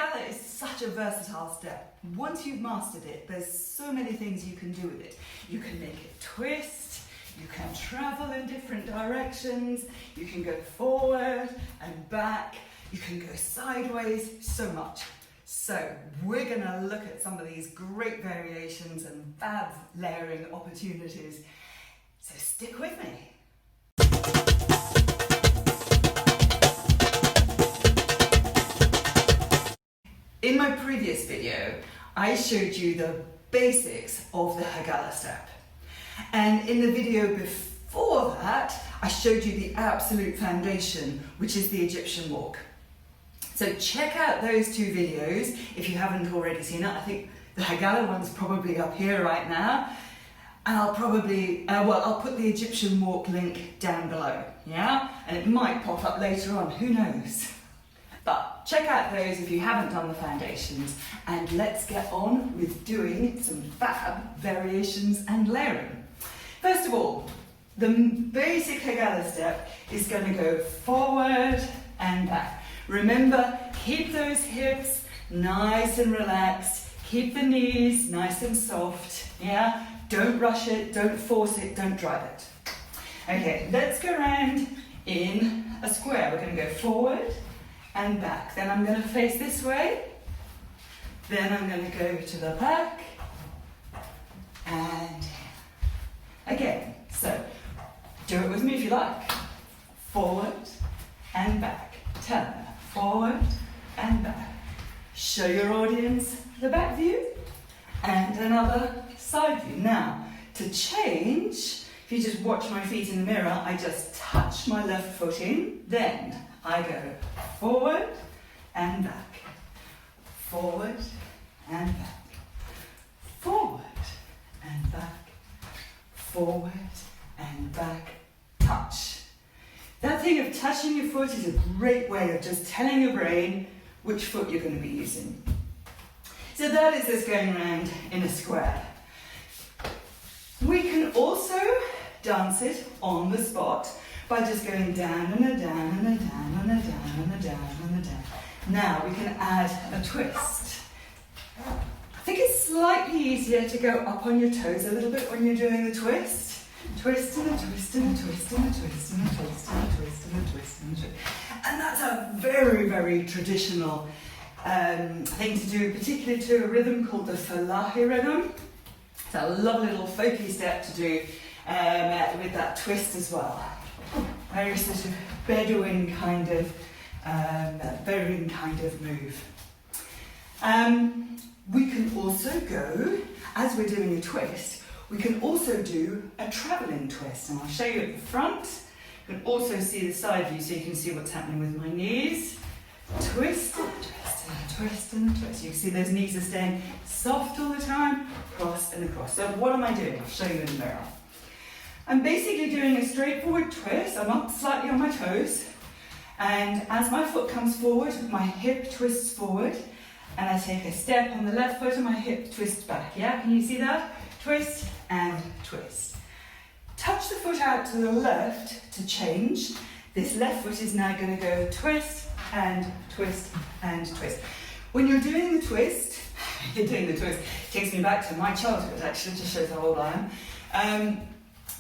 Hagalla is such a versatile step. Once you've mastered it, there's so many things you can do with it. You can make it twist, you can travel in different directions, you can go forward and back, you can go sideways, so much. So we're going to look at some of these great variations and fab layering opportunities. So stick with me. In my previous video, I showed you the basics of the Hagalla step. And in the video before that, I showed you the absolute foundation, which is the Egyptian walk. So check out those two videos if you haven't already seen it. I think the Hagalla one's probably up here right now. And I'll probably, I'll put the Egyptian walk link down below, yeah? And it might pop up later on, who knows? But check out those if you haven't done the foundations, and let's get on with doing some fab variations and layering. First of all, the basic Hagalla step is going to go forward and back. Remember, keep those hips nice and relaxed, keep the knees nice and soft, yeah? Don't rush it, don't force it, don't drive it. Okay, let's go around in a square. We're going to go forward and back. Then I'm going to face this way. Then I'm going to go to the back. And again. So do it with me if you like. Forward and back. Turn. Forward and back. Show your audience the back view. And another side view. Now, to change, if you just watch my feet in the mirror, I just touch my left foot in, then I go forward and back, forward and back, forward and back, forward and back, touch. That thing of touching your foot is a great way of just telling your brain which foot you're going to be using. So that is us going around in a square. We can also dance it on the spot by just going down and a down and a down and a down and a down and a down. Now we can add a twist. I think it's slightly easier to go up on your toes a little bit when you're doing the twist. Twist and a twist and a twist and a twist and a twist and a twist and a twist and a twist. And that's a very, very traditional thing to do, particularly to a rhythm called the Falahi rhythm. It's a lovely little folky step to do with that twist as well. Very sort of Bedouin kind of move. We can also go, as we're doing a twist, we can also do a travelling twist. And I'll show you at the front. You can also see the side view so you can see what's happening with my knees. Twist and a twist and a twist and a twist. You can see those knees are staying soft all the time, cross and across. So what am I doing? I'll show you in the mirror. I'm basically doing a straightforward twist. I'm up slightly on my toes. And as my foot comes forward, my hip twists forward. And I take a step on the left foot and my hip twists back. Yeah, can you see that? Twist and twist. Touch the foot out to the left to change. This left foot is now going to go twist and twist and twist. When you're doing the twist, it takes me back to my childhood actually, just shows how old I am.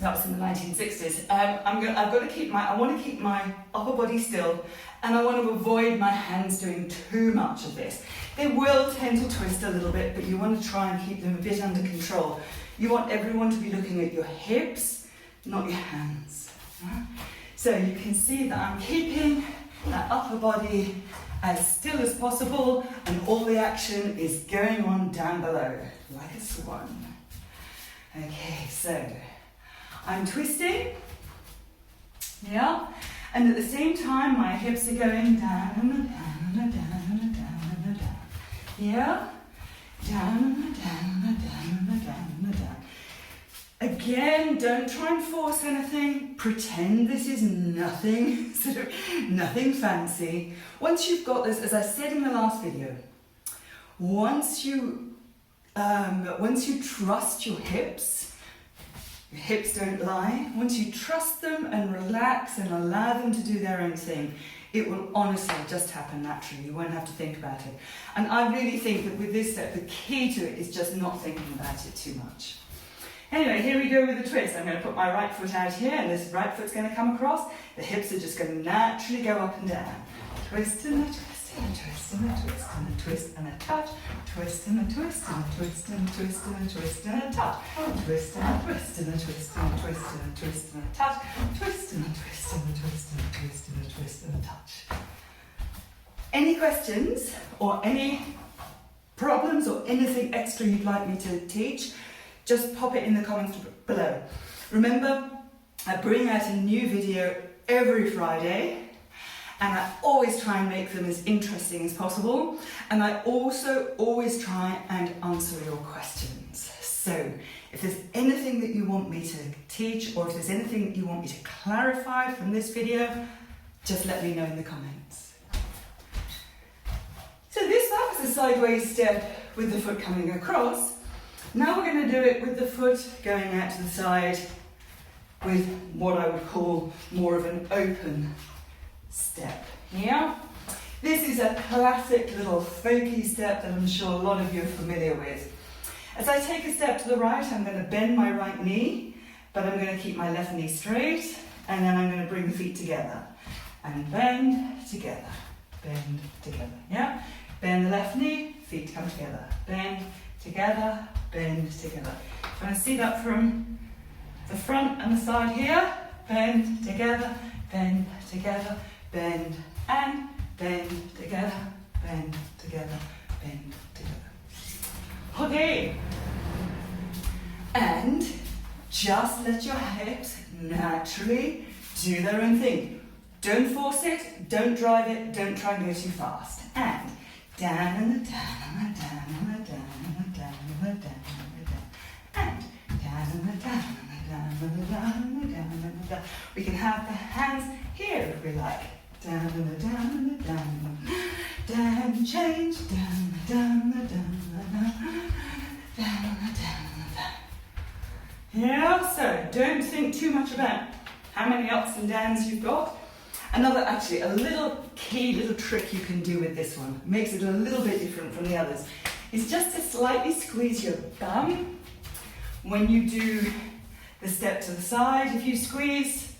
That was in the 1960s. I want to keep my upper body still, and I want to avoid my hands doing too much of this. They will tend to twist a little bit, but you want to try and keep them a bit under control. You want everyone to be looking at your hips, not your hands. So you can see that I'm keeping that upper body as still as possible, and all the action is going on down below, like a swan. Okay, so I'm twisting, yeah, and at the same time my hips are going down and a down and a down and a down and a down, yeah, down and a down and a down and a down and a down. Again, don't try and force anything. Pretend this is nothing, nothing fancy. Once you've got this, as I said in the last video, once you trust your hips don't lie. Once you trust them and relax and allow them to do their own thing, It will honestly just happen naturally. You won't have to think about it. And I really think that with this step, the key to it is just not thinking about it too much. Anyway, here we go with the twist. I'm going to put my right foot out here, and this right foot's going to come across. The hips are just going to naturally go up and down. Twist and a twist and a twist and a twist and a twist and a touch. Twist and a twist and a twist and a twist and a twist and a touch. Twist and a twist and a twist and a twist and a twist and a touch. Twist and a twist and a twist and a twist and a twist and a touch. Any questions or any problems or anything extra you'd like me to teach? Just pop it in the comments below. Remember, I bring out a new video every Friday, and I always try and make them as interesting as possible, and I also always try and answer your questions. So if there's anything that you want me to teach, or if there's anything that you want me to clarify from this video, just let me know in the comments. So that was a sideways step with the foot coming across. Now we're going to do it with the foot going out to the side with what I would call more of an open step. Yeah? This is a classic little folky step that I'm sure a lot of you are familiar with. As I take a step to the right, I'm going to bend my right knee, but I'm going to keep my left knee straight, and then I'm going to bring the feet together. And bend together, yeah? Bend the left knee, feet come together, bend together, bend together. You want to see that from the front and the side here? Bend together, bend together, bend and bend together, bend together, bend together. Okay. And just let your hips naturally do their own thing. Don't force it, don't drive it, don't try and go too fast. And down and down and down and down and down and down and down. And down and down and down and down and down and down. We can have the hands here if we like. Down and down and down. Down, change, down, down, down, down, down, down, down. Yeah, so don't think too much about how many ups and downs you've got. Actually, a little key, little trick you can do with this one, makes it a little bit different from the others, is just to slightly squeeze your bum when you do the step to the side. If you squeeze,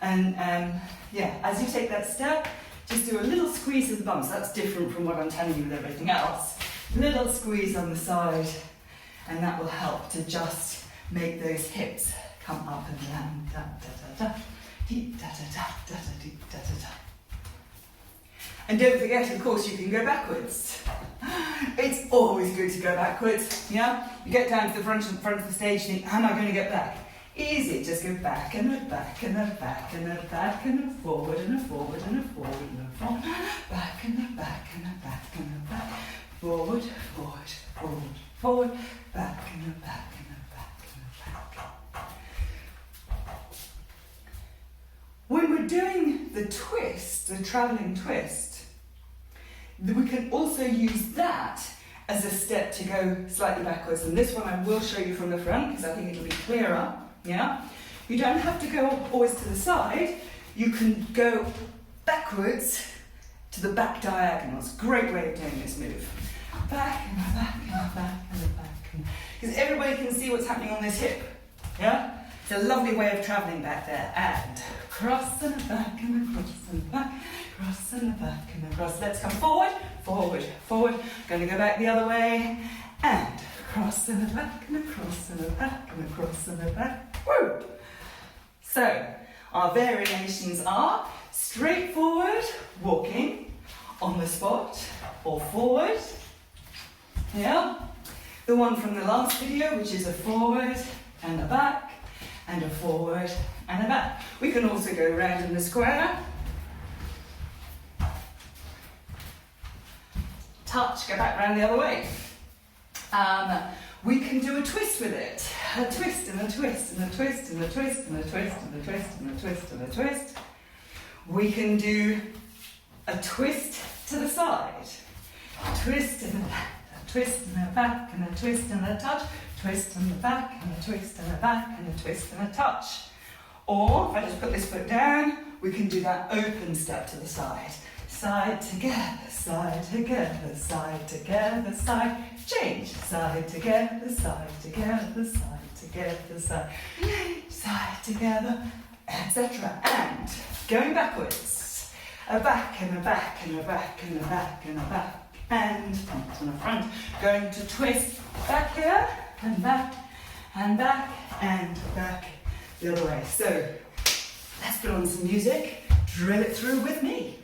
and as you take that step, just do a little squeeze of the bum. So that's different from what I'm telling you with everything else. Little squeeze on the side, and that will help to just make those hips come up and down. Da, da, da, da. And don't forget, of course, you can go backwards. It's always good to go backwards, yeah? You get down to the front of the stage and think, how am I going to get back? Easy, just go back and a back and a back and a back and a forward and a forward and a forward and a forward. Back and a back and a back and a back. Forward, forward, forward, forward. Back and a back and a back and a back. When we're doing the twist, the travelling twist, we can also use that as a step to go slightly backwards. And this one I will show you from the front because I think it'll be clearer, yeah? You don't have to go always to the side. You can go backwards to the back diagonal. It's a great way of doing this move. Back and a back and a back and a back. Because everybody can see what's happening on this hip, yeah? It's a lovely way of travelling back there. And cross and a back and a cross and a back, cross and a back and a cross. Let's come forward, forward, forward. Going to go back the other way. And cross and a back and a cross and a back and a cross and a back. Woo! So, our variations are straightforward, walking, on the spot, or forward. Yeah? The one from the last video, which is a forward and a back, and a forward and a back. We can also go round in the square. Touch, go back round the other way. We can do a twist with it. A twist and a twist and a twist and a twist and a twist and a twist and a twist and a twist. We can do a twist to the side. A twist and a back, a twist and a back and a twist and a touch. Twist and a back and a twist and a back and a twist and a touch. Or if I just put this foot down, we can do that open step to the side. Side together, side together, side together, side. Change. Side together, side together, side together, side. Side together, etc. And going backwards. A back and a back and a back and a back and a back. And front and a front. Going to twist back here and back and back and back the other way. So let's put on some music. Drill it through with me.